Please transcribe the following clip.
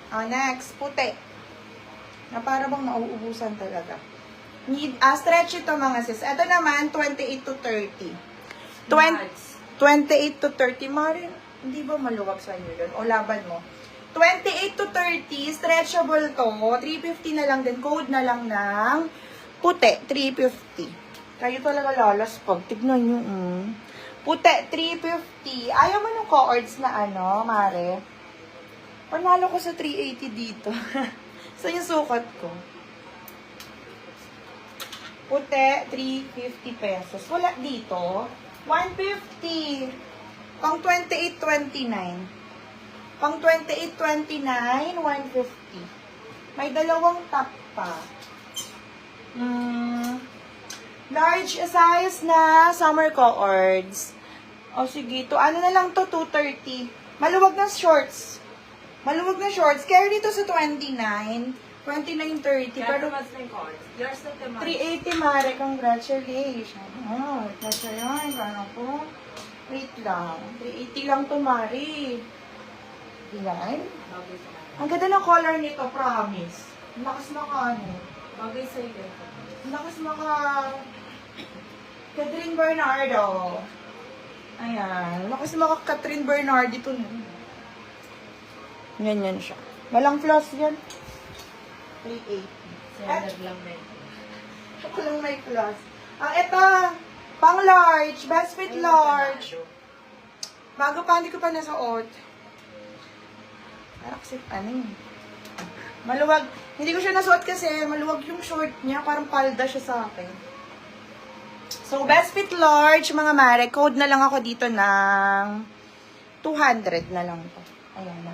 Next, puti. Na para bang nauubusan talaga. Stretch ito mga sis. Ito naman, 28 to 30. 28 to 30. Marin, hindi ba maluwag sa inyo yun? O laban mo? 28 to 30, stretchable to. 350 na lang din. Code na lang ng puti, 350. Kayo talaga lalas pag. Tignan nyo. Puti, 350. Ayaw mo ng co-ords na ano, Mare? Panalo ko sa 380 dito. Saan yung sukat ko? Puti, 350 pesos. Wala dito. 150. Pang 28-29. Pang 28-29, 150. May dalawang top pa. Large size na summer co-ords. O sige, to ano na lang to, 230. Maluwag na shorts. Maluwag na shorts. Kaya dito sa 29, 29.30. Pero mas na yung cards. Yours na temas. 380, Mare. Congratulations. Kasi yan. Paano po? Wait lang. 380 lang to, Mare. Yan. Bagay sa kanya. Ang ganda ng color nito, promise. Ang lakas maka ano. Bagay sa iyo. Ang lakas maka Catherine Bernardo. Ayan. Ang lakas maka Catherine Bernardo ito. Ganyan siya. Walang floss yan. 380. Standard lang na yun. Ako lang may floss. Ito. Pang large. Best fit large. Bago pa, hindi ko pa nasuot. Parang kasi, maluwag. Hindi ko siya nasuot kasi maluwag yung short niya. Parang palda siya sa akin. So, best fit large, mga mare. Code na lang ako dito ng 200 na lang to. Ayan na.